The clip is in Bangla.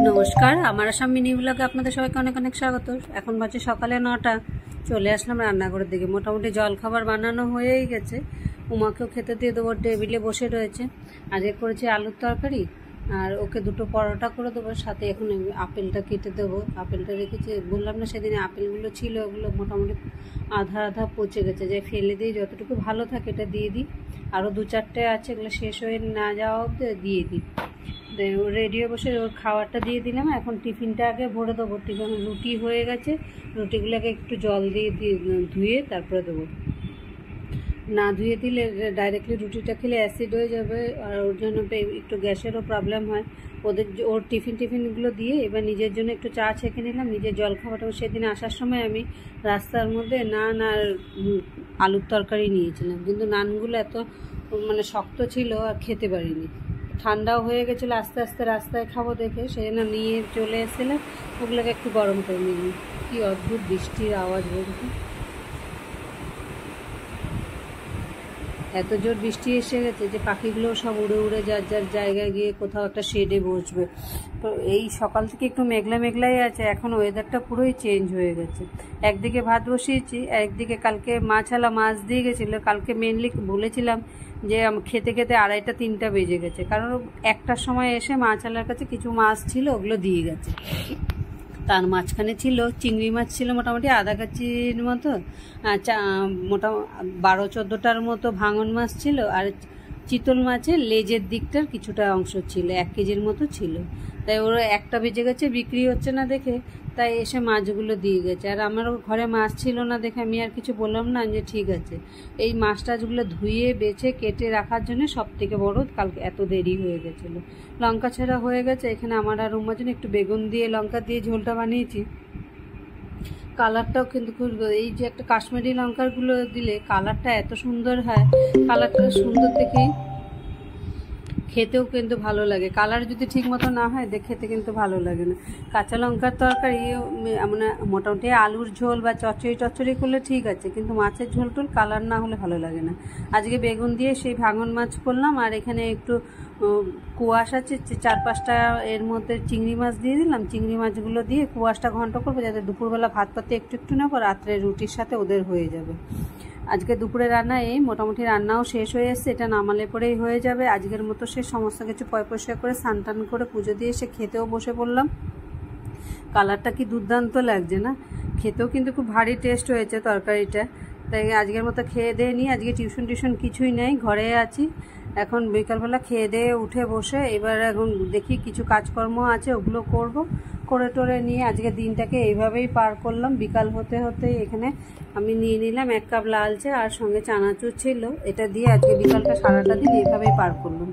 নমস্কার, আমার আসাম মিনি ব্লগে আপনাদের সবাইকে অনেক অনেক স্বাগত। এখন বাজে সকালে 9টা। চলে আসলাম রান্নাঘরের দিকে। মোটামুটি জলখাবার বানানো হয়েই গেছে, উমাকেও খেতে দিয়ে দেবো, টেবিলে বসে রয়েছে। আজকে করেছি আলুর তরকারি, আর ওকে দুটো পরোটা করে দেবো, সাথে এখন আপেলটা কেটে দেবো। আপেলটা রেখেছি, বললাম না সেদিনে আপেলগুলো ছিল, ওগুলো মোটামুটি আধা আধা পচে গেছে, যে ফেলে দিয়ে যতটুকু ভালো থাকে এটা দিয়ে দিই। আরও 2-4টে আছে, এগুলো শেষ হয়ে না যাওয়া অবধি দিয়ে দিই। রেডি হয়ে বসে ওর খাবারটা দিয়ে দিলাম। এখন টিফিনটা আগে ভরে দেবো। টিফিন রুটি হয়ে গেছে, রুটিগুলোকে একটু জল দিয়ে ধুয়ে তারপরে দেবো। না ধুয়ে দিলে ডাইরেক্টলি রুটিটা খেলে অ্যাসিড হয়ে যাবে, আর ওর জন্য একটু গ্যাসেরও প্রবলেম হয়। ওর টিফিনগুলো দিয়ে এবার নিজের জন্য একটু চা ছেঁকে নিলাম। নিজের জল খাবারটা সেদিন আসার সময় আমি রাস্তার মধ্যে নান আর আলুর তরকারি নিয়েছিলাম, কিন্তু নানগুলো এত শক্ত ছিল আর খেতে পারিনি। ঠান্ডাও হয়ে গেছিলো, আস্তে আস্তে রাস্তায় খাবো দেখে সেই জন্য নিয়ে চলে এসেছিলাম। ওগুলোকে একটু গরম করে নিলাম। কি অদ্ভুত বৃষ্টির আওয়াজ বলতে, এত জোর বৃষ্টি এসে গেছে যে পাখিগুলো সব উড়ে উড়ে যার যার জায়গায় গিয়ে কোথাও একটা শেডে বসবে। তো এই সকাল থেকে একটু মেঘলা মেঘলাই আছে, এখন ওয়েদারটা পুরোই চেঞ্জ হয়ে গেছে। একদিকে ভাত বসিয়েছি, একদিকে কালকে মাছ দিয়ে গেছিলো। কালকে মেনলি বলেছিলাম যে খেতে খেতে 2:30-3টা বেজে গেছে, কারণ 1টার সময় এসে মাছওয়ালার কাছে কিছু মাছ ছিল, ওগুলো দিয়ে গেছে। তার মাঝখানে ছিল চিংড়ি মাছ, ছিল মোটামুটি আধা কেজির মতো, মোটামুটি 12-14টার মতো ভাঙন মাছ ছিল, আর চিতল মাছের লেজের দিকটার কিছুটা অংশ ছিল, 1 কেজির মতো ছিল। তাই ওর 1টা বেজে গেছে, বিক্রি হচ্ছে না দেখে, তাই এসে মাছগুলো দিয়ে গেছে। আর আমারও ঘরে মাছ ছিল না দেখে আমি আর কিছু বললাম না, যে ঠিক আছে। এই মাছ টাছগুলো ধুয়ে বেছে কেটে রাখার জন্য সব থেকে বড় কালকে এত দেরি হয়ে গেছিলো। লঙ্কা ছাড়া হয়ে গেছে। এখানে আমার আর উম্মার জন্য একটু বেগুন দিয়ে লঙ্কা দিয়ে ঝোলটা বানিয়েছি। কালারটাও কিন্তু খুব, এই যে একটা কাশ্মীরি লঙ্কাগুলো দিলে কালারটা এত সুন্দর হয়। কালারটা সুন্দর দেখেই খেতেও কিন্তু ভালো লাগে। কালার যদি ঠিক মতো না হয় খেতে কিন্তু ভালো লাগে না। কাঁচা লঙ্কার তরকারি মোটামুটি আলুর ঝোল বা চচ্চড়ি করলে ঠিক আছে, কিন্তু মাছের ঝোল টোল কালার না হলে ভালো লাগে না। আজকে বেগুন দিয়ে সেই ভাঙন মাছ করলাম, আর এখানে একটু কুয়াশ আছে 4-5টা, এর মধ্যে চিংড়ি মাছ দিয়ে দিলাম। চিংড়ি মাছগুলো দিয়ে কুয়াশটা ঘন্ট করবো, যাতে দুপুরবেলা ভাত পাতে একটু নেবো, রাত্রে রুটির সাথে ওদের হয়ে যাবে। আজকে দুপুরে রান্না এই মোটামুটি রান্নাও শেষ হয়ে এসছে, এটা নামালে পরেই হয়ে যাবে। আজকের মতো সে সমস্ত কিছু পরিষ্কার করে স্নান করে পুজো দিয়ে এসে খেতেও বসে পড়লাম। কালারটা কি দুর্দান্ত লাগছে না? খেতেও কিন্তু খুব ভারী টেস্ট হয়েছে তরকারিটা। তাই আজকের মতো খেয়ে দিয়ে নিই। আজকে টিউশন কিছুই নেই, ঘরে আছি। এখন বিকালবেলা খেয়ে দিয়ে উঠে বসে এবার এখন দেখি কিছু কাজকর্ম আছে, ওগুলো করে টোরে নিয়ে আজকে দিনটাকে এইভাবেই পার করলাম। বিকাল হতে হতে এখানে আমি নিয়ে নিলাম 1 কাপ লাল চা, আর সঙ্গে চানাচুর ছিল। এটা দিয়ে আজকে বিকালটা সারাটা দিন এইভাবেই পার করলাম।